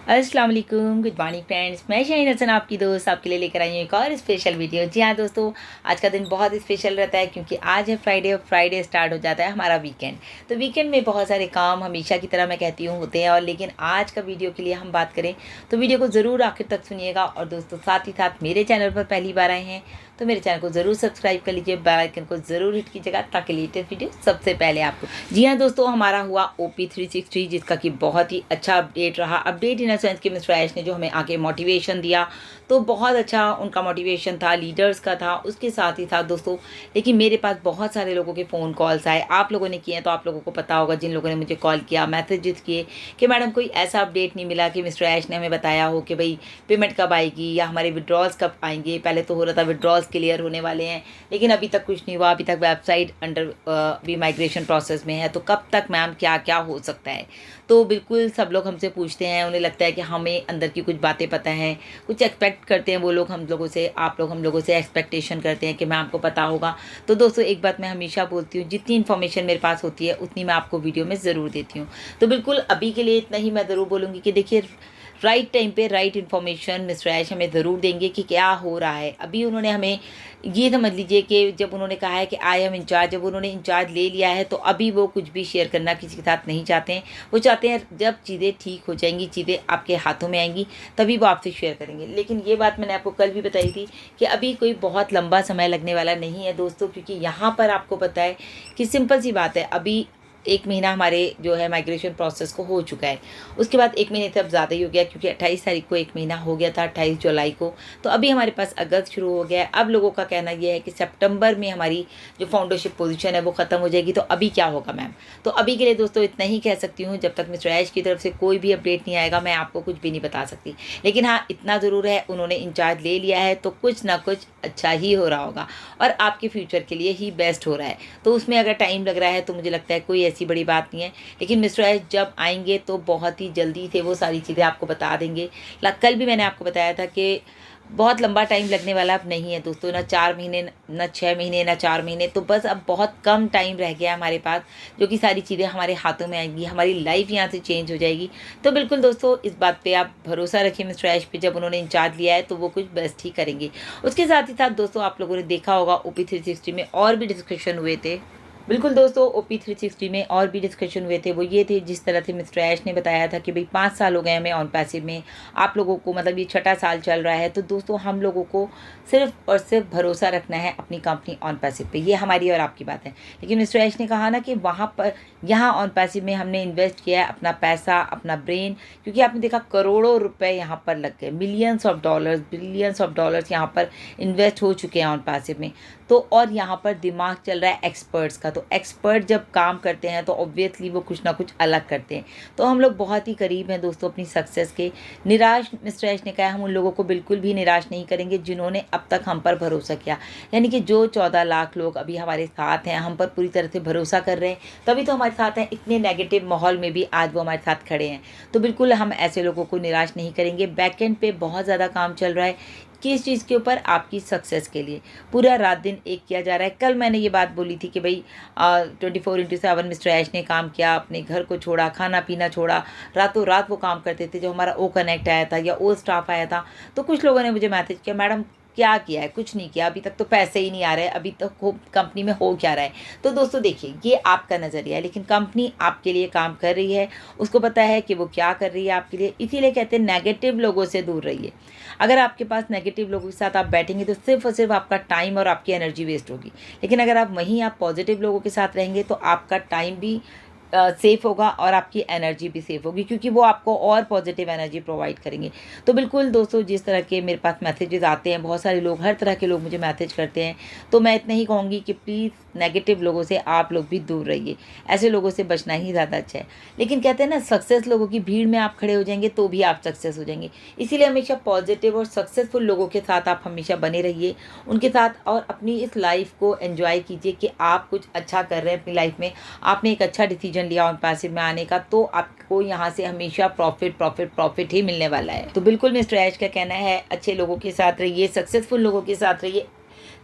अस्सलाम वालेकुम, good morning friends. मैं शाहीन हसन आपकी दोस्त आपके लिए लेकर आई हूँ एक और स्पेशल वीडियो। जी हाँ दोस्तों, आज का दिन बहुत स्पेशल रहता है क्योंकि आज है फ्राइडे और फ्राइडे स्टार्ट हो जाता है हमारा वीकेंड। तो वीकेंड में बहुत सारे काम हमेशा की तरह मैं कहती हूँ होते हैं, और लेकिन आज का वीडियो के लिए हम बात करें तो वीडियो को ज़रूर आखिर तक सुनिएगा। और दोस्तों साथ ही साथ मेरे चैनल पर पहली बार आए हैं तो मेरे चैनल को ज़रूर सब्सक्राइब कर लीजिए, बेल आइकन को ज़रूर हिट कीजिएगा ताकि लेटेस्ट वीडियो सबसे पहले आपको। जी हाँ दोस्तों, हमारा हुआ OP360 जिसका कि बहुत ही अच्छा अपडेट रहा। अपडेट इन अ सेंस कि मिस्टर ऐश ने जो हमें आके मोटिवेशन दिया तो बहुत अच्छा उनका मोटिवेशन था, लीडर्स का था। उसके साथ ही साथ दोस्तों, लेकिन मेरे पास बहुत सारे लोगों के फ़ोन कॉल्स आए, आप लोगों ने किए हैं तो आप लोगों को पता होगा, जिन लोगों ने मुझे कॉल किया, मैसेजेस किए कि मैडम कोई ऐसा अपडेट नहीं मिला कि मिस्टर ऐश ने हमें बताया हो कि भाई पेमेंट कब आएगी या हमारे विड्रॉल्स कब आएंगे। पहले तो हो रहा था विड्रॉल्स क्लियर होने वाले हैं, लेकिन अभी तक कुछ नहीं हुआ। अभी तक वेबसाइट अंडर भी माइग्रेशन प्रोसेस में है, तो कब तक मैम क्या क्या हो सकता है। तो बिल्कुल सब लोग हमसे पूछते हैं, उन्हें लगता है कि हमें अंदर की कुछ बातें पता हैं, कुछ एक्सपेक्ट करते हैं वो लोग हम लोगों से, आप लोग हम लोगों से एक्सपेक्टेशन करते हैं कि मैम आपको पता होगा। तो दोस्तों एक बात मैं हमेशा बोलती हूँ, जितनी इन्फॉर्मेशन मेरे पास होती है उतनी मैं आपको वीडियो में ज़रूर देती हूँ। तो बिल्कुल अभी के लिए इतना ही मैं ज़रूर बोलूँगी कि देखिए, राइट टाइम पे राइट इन्फॉर्मेशन मिस्टर ऐश हमें ज़रूर देंगे कि क्या हो रहा है। अभी उन्होंने हमें ये समझ लीजिए कि जब उन्होंने कहा है कि आई एम इंचार्ज, जब उन्होंने इंचार्ज ले लिया है तो अभी वो कुछ भी शेयर करना किसी के साथ नहीं चाहते हैं। वो चाहते हैं जब चीज़ें ठीक हो जाएंगी, चीज़ें आपके हाथों में आएंगी, तभी वो आपसे शेयर करेंगे। लेकिन ये बात मैंने आपको कल भी बताई थी कि अभी कोई बहुत लंबा समय लगने वाला नहीं है दोस्तों, क्योंकि यहाँ पर आपको पता है कि सिंपल सी बात है, अभी 1 महीना हमारे जो है माइग्रेशन प्रोसेस को हो चुका है। उसके बाद 1 महीने से अब ज़्यादा ही हो गया, क्योंकि 28 तारीख को 1 महीना हो गया था, 28 जुलाई को। तो अभी हमारे पास अगस्त शुरू हो गया है। अब लोगों का कहना यह है कि सितंबर में हमारी जो फाउंडरशिप पोजीशन है वो ख़त्म हो जाएगी। तो अभी क्या होगा मैम? तो अभी के लिए दोस्तों इतना ही कह सकती हूँ, जब तक मिस्टर ऐश की तरफ से कोई भी अपडेट नहीं आएगा मैं आपको कुछ भी नहीं बता सकती। लेकिन हाँ, इतना ज़रूर है, उन्होंने इंचार्ज ले लिया है तो कुछ ना कुछ अच्छा ही हो रहा होगा और आपके फ्यूचर के लिए ही बेस्ट हो रहा है। तो उसमें अगर टाइम लग रहा है तो मुझे लगता है कोई ऐसी बड़ी बात नहीं है। लेकिन मिस्टर ऐश जब आएंगे तो बहुत ही जल्दी से वो सारी चीज़ें आपको बता देंगे। कल भी मैंने आपको बताया था कि बहुत लंबा टाइम लगने वाला अब नहीं है दोस्तों, ना 4 महीने, ना 6 महीने, ना 4 महीने। तो बस अब बहुत कम टाइम रह गया है हमारे पास, जो कि सारी चीज़ें हमारे हाथों में आएंगी, हमारी लाइफ यहाँ से चेंज हो जाएगी। तो बिल्कुल दोस्तों इस बात पे आप भरोसा रखिए मिस्टर ऐश पे, जब उन्होंने इंचार्ज लिया है तो वो कुछ बेस्ट ही करेंगे। उसके साथ ही साथ दोस्तों, आप लोगों ने देखा होगा OP360 में और भी डिस्कशन हुए थे। बिल्कुल दोस्तों, OP360 में और भी डिस्कशन हुए थे। वो ये थे, जिस तरह से मिस्टर ऐश ने बताया था कि भाई 5 साल हो गए हमें ऑन पैसिव में, आप लोगों को मतलब ये 6ठा साल चल रहा है। तो दोस्तों हम लोगों को सिर्फ और सिर्फ भरोसा रखना है अपनी कंपनी ऑन पैसिव पे, ये हमारी और आपकी बात है। लेकिन मिस्टर ऐश ने कहा ना कि वहाँ पर, यहाँ ऑन पैसिव में हमने इन्वेस्ट किया है अपना पैसा, अपना ब्रेन, क्योंकि आपने देखा करोड़ों रुपए यहाँ पर लग गए, millions of dollars, billions of dollars यहाँ पर इन्वेस्ट हो चुके हैं ऑन पैसिव में। तो और यहाँ पर दिमाग चल रहा है एक्सपर्ट्स का। तो एक्सपर्ट जब काम करते हैं तो ऑब्वियसली वो कुछ ना कुछ अलग करते हैं। तो हम लोग बहुत ही करीब हैं दोस्तों अपनी सक्सेस के। निराश मिस्टर ऐश ने कहा हम उन लोगों को बिल्कुल भी निराश नहीं करेंगे जिन्होंने अब तक हम पर भरोसा किया। यानी कि जो 14 लाख लोग अभी हमारे साथ हैं, हम पर पूरी तरह से भरोसा कर रहे हैं, तभी तो हमारे साथ हैं। इतने नेगेटिव माहौल में भी आज वो हमारे साथ खड़े हैं। तो बिल्कुल हम ऐसे लोगों को निराश नहीं करेंगे। बैकएंड पे बहुत ज़्यादा काम चल रहा है, किस चीज़ के ऊपर? आपकी सक्सेस के लिए पूरा रात दिन एक किया जा रहा है। कल मैंने ये बात बोली थी कि भाई 24/7 मिस्टर ऐश ने काम किया, अपने घर को छोड़ा, खाना पीना छोड़ा, रातों रात वो काम करते थे। जो हमारा कनेक्ट आया था या स्टाफ आया था, तो कुछ लोगों ने मुझे मैसेज किया, मैडम क्या किया है? कुछ नहीं किया, अभी तक तो पैसे ही नहीं आ रहे, अभी तक कंपनी में हो क्या रहा है। तो दोस्तों देखिए, ये आपका नज़रिया है, लेकिन कंपनी आपके लिए काम कर रही है, उसको पता है कि वो क्या कर रही है आपके लिए। इसीलिए कहते हैं नेगेटिव लोगों से दूर रहिए। अगर आपके पास नेगेटिव लोगों के साथ आप बैठेंगे तो सिर्फ और सिर्फ आपका टाइम और आपकी एनर्जी वेस्ट होगी। लेकिन अगर आप वहीं आप पॉजिटिव लोगों के साथ रहेंगे तो आपका टाइम भी सेफ़ होगा और आपकी एनर्जी भी सेफ़ होगी, क्योंकि वो आपको और पॉजिटिव एनर्जी प्रोवाइड करेंगे। तो बिल्कुल दोस्तों, जिस तरह के मेरे पास मैसेजेस आते हैं, बहुत सारे लोग, हर तरह के लोग मुझे मैसेज करते हैं, तो मैं इतना ही कहूँगी कि प्लीज़ नेगेटिव लोगों से आप लोग भी दूर रहिए। ऐसे लोगों से बचना ही ज़्यादा अच्छा है। लेकिन कहते हैं ना, सक्सेस लोगों की भीड़ में आप खड़े हो जाएंगे तो भी आप सक्सेस हो जाएंगे। इसीलिए हमेशा पॉजिटिव और सक्सेसफुल लोगों के साथ आप हमेशा बने रहिए, उनके साथ, और अपनी इस लाइफ को एंजॉय कीजिए कि आप कुछ अच्छा कर रहे हैं अपनी लाइफ में। आपने एक अच्छा डिसीजन लिया ऑन पैसिव में आने का, तो आपको यहाँ से हमेशा प्रॉफिट प्रॉफिट प्रॉफिट ही मिलने वाला है। तो बिल्कुल मिस्टर ऐश का कहना है, अच्छे लोगों के साथ रहिए, सक्सेसफुल लोगों के साथ रहिए,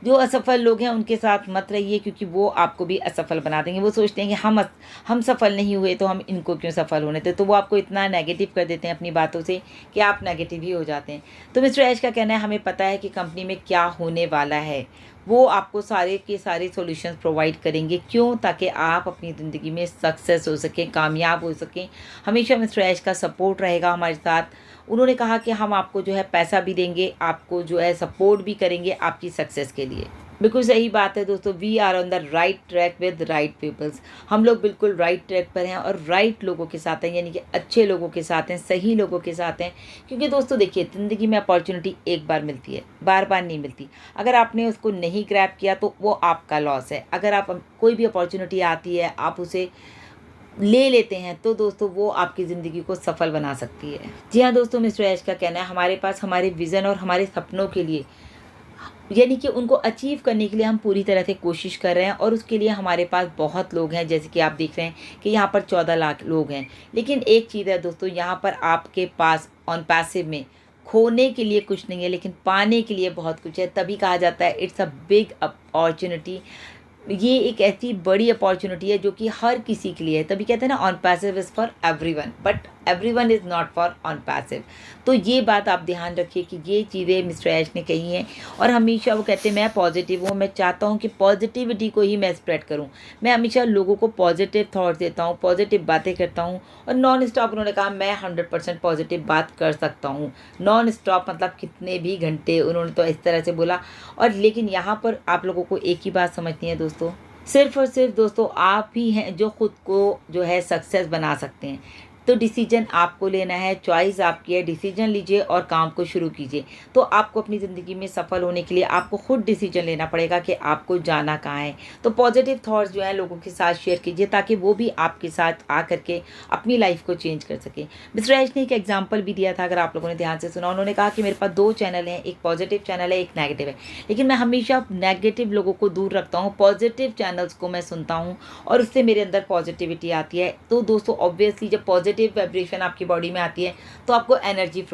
जो असफल लोग हैं उनके साथ मत रहिए, क्योंकि वो आपको भी असफल बना देंगे। वो सोचते हैं कि हम सफल नहीं हुए तो हम इनको क्यों सफल होने दें, तो वो आपको इतना नेगेटिव कर देते हैं अपनी बातों से कि आप नेगेटिव ही हो जाते हैं। तो मिस्टर ऐश का कहना है हमें पता है कि कंपनी में क्या होने वाला है, वो आपको सारे के सारे सॉल्यूशंस प्रोवाइड करेंगे। क्यों? ताकि आप अपनी ज़िंदगी में सक्सेस हो सकें, कामयाब हो सकें। हमेशा मिस्टर ऐश का सपोर्ट रहेगा हमारे साथ। उन्होंने कहा कि हम आपको जो है पैसा भी देंगे, आपको जो है सपोर्ट भी करेंगे आपकी सक्सेस के लिए। बिल्कुल सही बात है दोस्तों, we are on the right track with right peoples. हम लोग बिल्कुल राइट ट्रैक पर हैं और राइट लोगों के साथ हैं, यानी कि अच्छे लोगों के साथ हैं, सही लोगों के साथ हैं। क्योंकि दोस्तों देखिए, ज़िंदगी में अपॉर्चुनिटी एक बार मिलती है, बार बार नहीं मिलती। अगर आपने उसको नहीं ग्रैब किया तो वो आपका लॉस है। अगर आप कोई भी अपॉर्चुनिटी आती है, आप उसे ले लेते हैं, तो दोस्तों वो आपकी ज़िंदगी को सफल बना सकती है। जी हाँ दोस्तों, मिस्टर ऐश का कहना है हमारे पास हमारे विज़न और हमारे सपनों के लिए, यानी कि उनको अचीव करने के लिए हम पूरी तरह से कोशिश कर रहे हैं, और उसके लिए हमारे पास बहुत लोग हैं। जैसे कि आप देख रहे हैं कि यहाँ पर 14 लाख लोग हैं। लेकिन एक चीज़ है दोस्तों, यहाँ पर आपके पास ऑन पैसिव में खोने के लिए कुछ नहीं है, लेकिन पाने के लिए बहुत कुछ है। तभी कहा जाता है इट्स अ बिग अपॉर्चुनिटी। ये एक ऐसी बड़ी अपॉर्चुनिटी है जो कि हर किसी के लिए है। तभी कहते हैं ना, on passive is for everyone, but everyone is not for on passive. तो ये बात आप ध्यान रखिए कि ये चीज़ें मिस्टर ऐश ने कही हैं। और हमेशा वो कहते हैं मैं पॉजिटिव हूँ, मैं चाहता हूँ कि पॉजिटिविटी को ही मैं स्प्रेड करूँ। मैं हमेशा लोगों को पॉजिटिव थॉट्स देता हूँ, पॉजिटिव बातें करता हूँ। और नॉन स्टॉप उन्होंने कहा मैं 100% पॉजिटिव बात कर सकता हूँ। नॉन स्टॉप मतलब कितने भी घंटे, उन्होंने तो इस तरह से बोला। और लेकिन यहाँ पर आप लोगों को एक ही बात समझनी है दोस्तों, सिर्फ और सिर्फ दोस्तों आप ही हैं जो खुद को जो है सक्सेस बना सकते हैं। तो डिसीजन आपको लेना है, चॉइस आपकी है। डिसीजन लीजिए और काम को शुरू कीजिए। तो आपको अपनी ज़िंदगी में सफल होने के लिए आपको खुद डिसीजन लेना पड़ेगा कि आपको जाना कहाँ है। तो पॉजिटिव थॉट्स जो है लोगों के साथ शेयर कीजिए, ताकि वो भी आपके साथ आ करके अपनी लाइफ को चेंज कर सके। मिस्टर ऐश ने एक एग्जाम्पल भी दिया था, अगर आप लोगों ने ध्यान से सुना। उन्होंने कहा कि मेरे पास 2 चैनल हैं, एक पॉजिटिव चैनल है, एक नेगेटिव है। लेकिन मैं हमेशा नेगेटिव लोगों को दूर रखता हूँ, पॉजिटिव चैनल्स को मैं सुनता हूँ, और उससे मेरे अंदर पॉजिटिविटी आती है। तो दोस्तों ऑब्वियसली जब पॉजिटिव वाइब्रेशन आपकी बॉडी में आती है तो आपको एनर्जी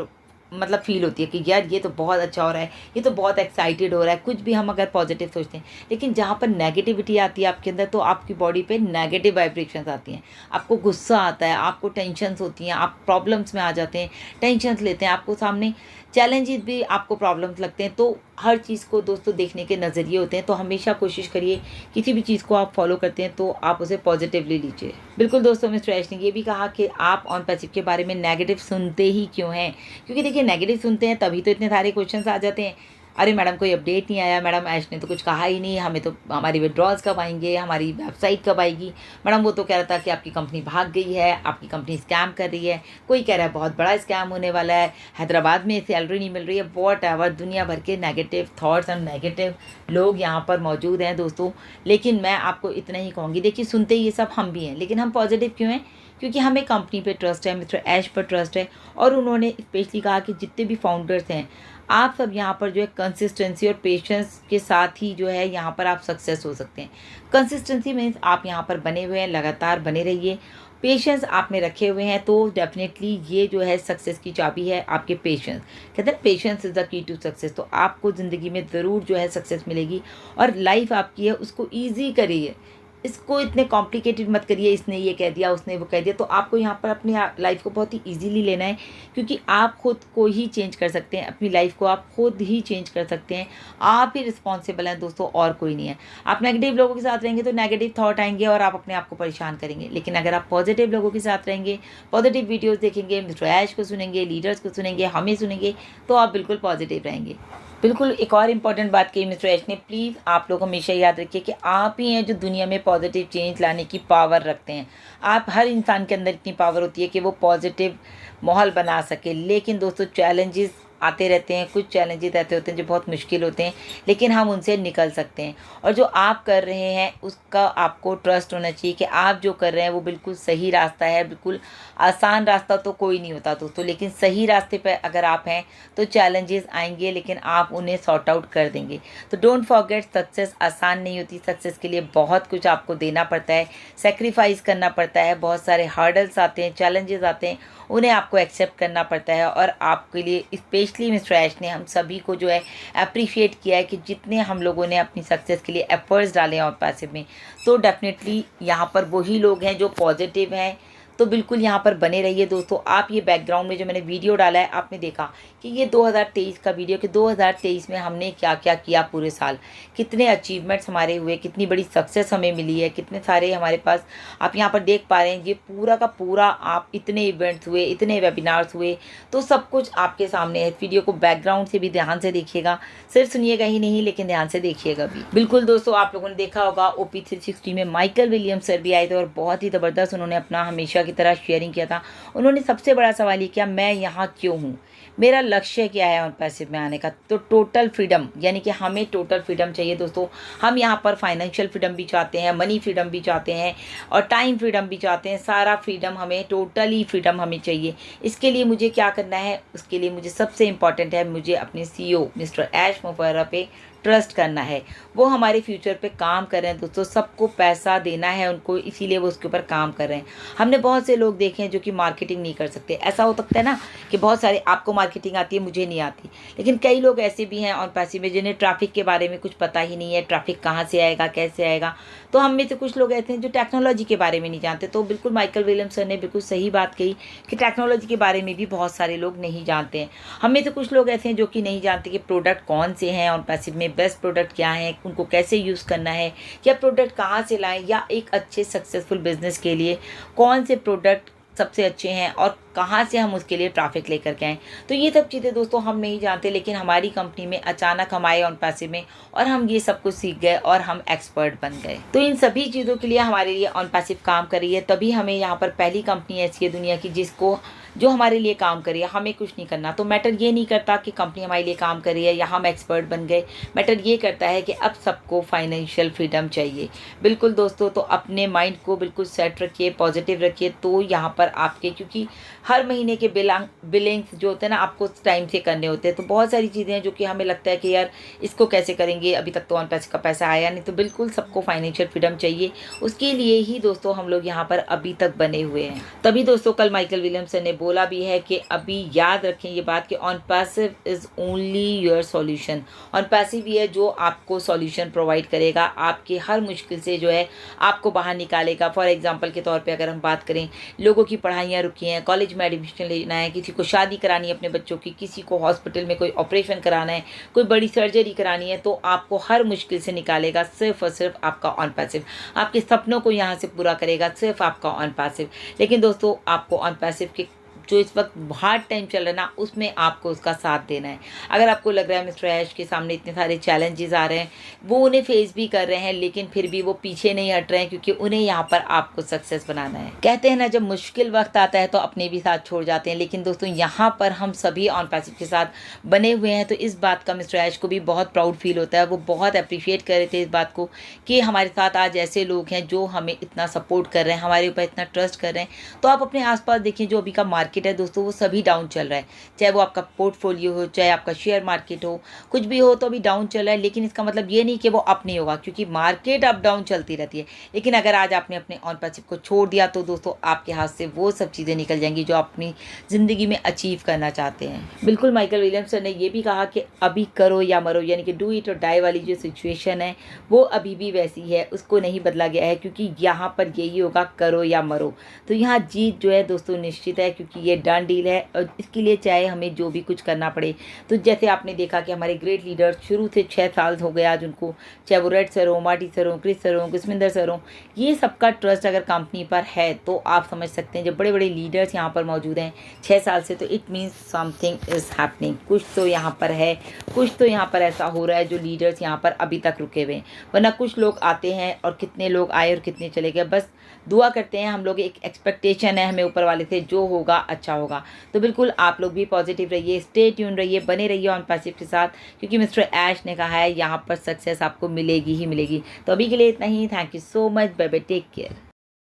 मतलब फील होती है कि यार ये तो बहुत अच्छा हो रहा है, ये तो बहुत एक्साइटेड हो रहा है। कुछ भी हम अगर पॉजिटिव सोचते हैं, लेकिन जहाँ पर नेगेटिविटी आती है आपके अंदर, तो आपकी बॉडी पे नेगेटिव वाइब्रेशंस आती हैं। आपको गुस्सा आता है, आपको टेंशन्स होती हैं, आप प्रॉब्लम्स में आ जाते हैं, टेंशन्स लेते हैं, आपको सामने चैलेंजेस भी आपको प्रॉब्लम्स लगते हैं। तो हर चीज़ को दोस्तों देखने के नज़रिए होते हैं। तो हमेशा कोशिश करिए, किसी भी चीज़ को आप फॉलो करते हैं तो आप उसे पॉजिटिवली लीजिए। बिल्कुल दोस्तों, मिस्टर ऐश ने ये भी कहा कि आप ऑन पैसिव के बारे में नेगेटिव सुनते ही क्यों हैं, क्योंकि देखिए नेगेटिव सुनते हैं तभी तो इतने सारे क्वेश्चंस आ जाते हैं। अरे मैडम कोई अपडेट नहीं आया, मैडम ऐश ने तो कुछ कहा ही नहीं, हमें तो हमारी विड्रॉल्स कब आएंगे, हमारी वेबसाइट कब आएगी, मैडम वो तो कह रहा था कि आपकी कंपनी भाग गई है, आपकी कंपनी स्कैम कर रही है, कोई कह रहा है बहुत बड़ा स्कैम होने वाला है, हैदराबाद में सैलरी नहीं मिल रही है। वॉट एवर, दुनिया भर के नेगेटिव थॉट्स और नेगेटिव लोग यहाँ पर मौजूद हैं दोस्तों। लेकिन मैं आपको इतना ही कहूँगी, देखिए सुनते ये सब हम भी हैं, लेकिन हम पॉजिटिव क्यों हैं? क्योंकि हमें कंपनी पे ट्रस्ट है, मिस्टर ऐश पर ट्रस्ट है। और उन्होंने स्पेशली कहा कि जितने भी फाउंडर्स हैं, आप सब यहाँ पर जो है कंसिस्टेंसी और पेशेंस के साथ ही जो है यहाँ पर आप सक्सेस हो सकते हैं। कंसिस्टेंसी मीन्स आप यहाँ पर बने हुए हैं, लगातार बने रहिए। पेशेंस आप में रखे हुए हैं, तो डेफिनेटली ये जो है सक्सेस की चाबी है आपके पेशेंस। कहते हैं patience is the key to success. तो आपको ज़िंदगी में ज़रूर जो है सक्सेस मिलेगी। और लाइफ आपकी है, उसको ईजी करिए, इसको इतने कॉम्प्लिकेटेड मत करिए, इसने ये कह दिया, उसने वो कह दिया। तो आपको यहाँ पर अपनी लाइफ को बहुत ही इजीली लेना है, क्योंकि आप खुद को ही चेंज कर सकते हैं, अपनी लाइफ को आप खुद ही चेंज कर सकते हैं। आप ही रिस्पॉन्सिबल हैं दोस्तों, और कोई नहीं है। आप नेगेटिव लोगों के साथ रहेंगे तो नेगेटिव थॉट आएंगे और आप अपने आप को परेशान करेंगे। लेकिन अगर आप पॉजिटिव लोगों के साथ रहेंगे, पॉजिटिव वीडियोज़ देखेंगे, मिस्टर ऐश को सुनेंगे, लीडर्स को सुनेंगे, हमें सुनेंगे, तो आप बिल्कुल पॉजिटिव रहेंगे। बिल्कुल एक और इम्पॉर्टेंट बात कही मिस्टर ऐश ने, प्लीज़ आप लोग हमेशा याद रखिए कि आप ही हैं जो दुनिया में पॉजिटिव चेंज लाने की पावर रखते हैं। आप, हर इंसान के अंदर इतनी पावर होती है कि वो पॉजिटिव माहौल बना सके। लेकिन दोस्तों चैलेंजेस आते रहते हैं, कुछ चैलेंजेस ऐसे होते हैं जो बहुत मुश्किल होते हैं, लेकिन हम उनसे निकल सकते हैं। और जो आप कर रहे हैं उसका आपको ट्रस्ट होना चाहिए कि आप जो कर रहे हैं वो बिल्कुल सही रास्ता है। बिल्कुल आसान रास्ता तो कोई नहीं होता दोस्तों, लेकिन सही रास्ते पर अगर आप हैं तो चैलेंजेस आएंगे, लेकिन आप उन्हें सॉर्ट आउट कर देंगे। तो डोंट फॉरगेट, सक्सेस आसान नहीं होती। सक्सेस के लिए बहुत कुछ आपको देना पड़ता है, सेक्रीफाइस करना पड़ता है, बहुत सारे हर्डल्स आते हैं, चैलेंजेस आते हैं, उन्हें आपको एक्सेप्ट करना पड़ता है। और आपके लिए स्पेशली स्पेशली मिस्टर ऐश ने हम सभी को जो है अप्रिशिएट किया है कि जितने हम लोगों ने अपनी सक्सेस के लिए एफर्ट्स डाले हैं और पैसिव में, तो डेफिनेटली यहाँ पर वही लोग हैं जो पॉजिटिव हैं। तो बिल्कुल यहाँ पर बने रहिए दोस्तों। आप ये बैकग्राउंड में जो मैंने वीडियो डाला है, आपने देखा कि ये 2023 का वीडियो, कि 2023 में हमने क्या क्या किया पूरे साल, कितने अचीवमेंट्स हमारे हुए, कितनी बड़ी सक्सेस हमें मिली है, कितने सारे हमारे पास आप यहाँ पर देख पा रहे हैं। ये पूरा का पूरा आप इतने इवेंट्स हुए, इतने वेबिनार्स हुए, तो सब कुछ आपके सामने है। इस वीडियो को बैकग्राउंड से भी ध्यान से देखिएगा, सिर्फ सुनिएगा ही नहीं लेकिन ध्यान से देखिएगा भी। बिल्कुल दोस्तों, आप लोगों ने देखा होगा OP360 में माइकल विलियम्स सर भी आए थे और बहुत ही ज़बरदस्त उन्होंने अपना हमेशा की तरह शेयरिंग किया था। उन्होंने सबसे बड़ा सवाल ये किया, मैं यहाँ क्यों हूँ, मेरा लक्ष्य क्या है ऑन पैसिव में आने का। तो टोटल फ्रीडम, यानी कि हमें टोटल फ्रीडम चाहिए दोस्तों। हम यहाँ पर फाइनेंशियल फ्रीडम भी चाहते हैं, मनी फ्रीडम भी चाहते हैं और टाइम फ्रीडम भी चाहते हैं। सारा फ्रीडम हमें, टोटली फ्रीडम हमें चाहिए। इसके लिए मुझे क्या करना है, उसके लिए मुझे सबसे इम्पॉर्टेंट है, मुझे अपने CEO मिस्टर ऐश मुफर्रा पे ट्रस्ट करना है। वो हमारे फ्यूचर पे काम कर रहे हैं दोस्तों, सबको पैसा देना है उनको, इसीलिए वो उसके ऊपर काम कर रहे हैं। हमने बहुत से लोग देखे हैं जो कि मार्केटिंग नहीं कर सकते। ऐसा हो सकता है ना कि बहुत सारे आपको मार्केटिंग आती है, मुझे नहीं आती, लेकिन कई लोग ऐसे भी हैं ऑन पैसिव में जिन्हें ट्रैफिक के बारे में कुछ पता ही नहीं है, ट्रैफिक कहाँ से आएगा, कैसे आएगा। तो हम में से कुछ लोग ऐसे हैं जो टेक्नोलॉजी के बारे में नहीं जानते। तो बिल्कुल माइकल विलियम्स सर ने बिल्कुल सही बात कही कि टेक्नोलॉजी के बारे में भी बहुत सारे लोग नहीं जानते हैं। हम में से कुछ लोग ऐसे हैं जो कि नहीं जानते कि प्रोडक्ट कौन से हैं ऑन पैसिव में, बेस्ट प्रोडक्ट क्या है, उनको कैसे यूज़ करना है, या प्रोडक्ट कहाँ से लाएं, या एक अच्छे सक्सेसफुल बिजनेस के लिए कौन से प्रोडक्ट सबसे अच्छे हैं और कहाँ से हम उसके लिए ट्रैफिक लेकर के आएँ। तो ये सब चीज़ें दोस्तों हम नहीं जानते, लेकिन हमारी कंपनी में अचानक हम आए ऑन पैसिव में और हम ये सब कुछ सीख गए और हम एक्सपर्ट बन गए। तो इन सभी चीज़ों के लिए हमारे लिए ऑन पैसिव काम कर रही है। तभी हमें यहाँ पर पहली कंपनी ऐसी है दुनिया की जिसको जो हमारे लिए काम कर रही है। हमें कुछ नहीं करना। तो मैटर ये नहीं करता कि कंपनी हमारे लिए काम कर रही है या हम एक्सपर्ट बन गए। मैटर ये करता है कि अब सबको फाइनेंशियल फ्रीडम चाहिए। बिल्कुल दोस्तों, तो अपने माइंड को बिल्कुल सेट रखिए, पॉजिटिव रखिए। तो यहाँ पर आपके, क्योंकि हर महीने के बिलिंग्स जो होते हैं ना, आपको टाइम से करने होते हैं। तो बहुत सारी चीज़ें हैं जो कि हमें लगता है कि यार इसको कैसे करेंगे, अभी तक तो ऑन पैसिव का पैसा आया नहीं। तो बिल्कुल सबको फाइनेंशियल फ्रीडम चाहिए। उसके लिए ही दोस्तों हम लोग यहाँ पर अभी तक बने हुए हैं। तभी दोस्तों कल माइकल विलियम्स ने बोला भी है कि अभी याद रखें ये बात कि OnPassive is only your solution. OnPassive ही है जो आपको सॉल्यूशन प्रोवाइड करेगा, आपके हर मुश्किल से जो है आपको बाहर निकालेगा। फॉर एग्जांपल के तौर पे अगर हम बात करें, लोगों की पढ़ाइयाँ रुकी हैं, कॉलेज में एडमिशन लेना है, किसी को शादी करानी है अपने बच्चों की, किसी को हॉस्पिटल में कोई ऑपरेशन कराना है, कोई बड़ी सर्जरी करानी है, तो आपको हर मुश्किल से निकालेगा सिर्फ और सिर्फ आपका ऑन पैसिव। आपके सपनों को यहाँ से पूरा करेगा सिर्फ आपका ऑन पैसिव। लेकिन दोस्तों आपको ऑन पैसिव के जो इस वक्त हार्ड टाइम चल रहा है ना, उसमें आपको उसका साथ देना है। अगर आपको लग रहा है मिस्टर ऐश के सामने इतने सारे चैलेंजेस आ रहे हैं, वो उन्हें फेस भी कर रहे हैं, लेकिन फिर भी वो पीछे नहीं हट रहे हैं, क्योंकि उन्हें यहाँ पर आपको सक्सेस बनाना है। कहते हैं ना, जब मुश्किल वक्त आता है तो अपने भी साथ छोड़ जाते हैं। लेकिन दोस्तों यहाँ पर हम सभी ऑन पैसिव के साथ बने हुए हैं, तो इस बात का मिस्टर ऐश को भी बहुत प्राउड फील होता है। वो बहुत अप्रिशिएट कर रहे थे इस बात को कि हमारे साथ आज ऐसे लोग हैं जो हमें इतना सपोर्ट कर रहे हैं, हमारे ऊपर इतना ट्रस्ट कर रहे हैं। तो आप अपने आसपास देखिए, जो अभी का मार्केट है दोस्तों वो सभी डाउन चल रहा है। चाहे वो आपका पोर्टफोलियो हो, चाहे आपका शेयर मार्केट हो, कुछ भी हो तो अभी डाउन चल रहा है। लेकिन इसका मतलब ये नहीं कि वो अप नहीं होगा, क्योंकि मार्केट अप डाउन चलती रहती है। लेकिन अगर आज आपने अपने ऑन पैसिव को छोड़ दिया तो दोस्तों आपके हाथ से वो सब चीज़ें निकल जाएंगी जो आप अपनी ज़िंदगी में अचीव करना चाहते हैं। बिल्कुल माइकल विलियम्स सर ने ये भी कहा कि अभी करो या मरो, यानी कि डू इट और डाई वाली जो सिचुएशन है वो अभी भी वैसी है, उसको नहीं बदला गया है, क्योंकि यहाँ पर यही होगा, करो या मरो। तो यहाँ जीत जो है दोस्तों निश्चित है, क्योंकि ये डन डील है और इसके लिए चाहे हमें जो भी कुछ करना पड़े। तो जैसे आपने देखा कि हमारे ग्रेट लीडर शुरू से 6 साल हो गया आज उनको, चाहे वो रेड सर हो, मार्टी सर हो, क्रिस सर हो, कुसमिंदर सर हो, ये सबका ट्रस्ट अगर कंपनी पर है तो आप समझ सकते हैं जब बड़े बड़े लीडर्स यहाँ पर मौजूद हैं 6 साल से, तो it means something is happening. कुछ तो यहाँ पर है, कुछ तो यहाँ पर ऐसा हो रहा है जो लीडर्स यहाँ पर अभी तक रुके हुए हैं। वरना कुछ लोग आते हैं और कितने लोग आए और कितने चले गए। बस दुआ करते हैं हम लोग, एक एक्सपेक्टेशन है हमें ऊपर वाले से, जो होगा अच्छा होगा। तो बिल्कुल आप लोग भी पॉजिटिव रहिए, स्टे ट्यून रहिए, बने रहिए ऑन पैसिव के साथ, क्योंकि मिस्टर ऐश ने कहा है यहाँ पर सक्सेस आपको मिलेगी ही मिलेगी। तो अभी के लिए इतना ही। Thank you so much, bye bye, take care.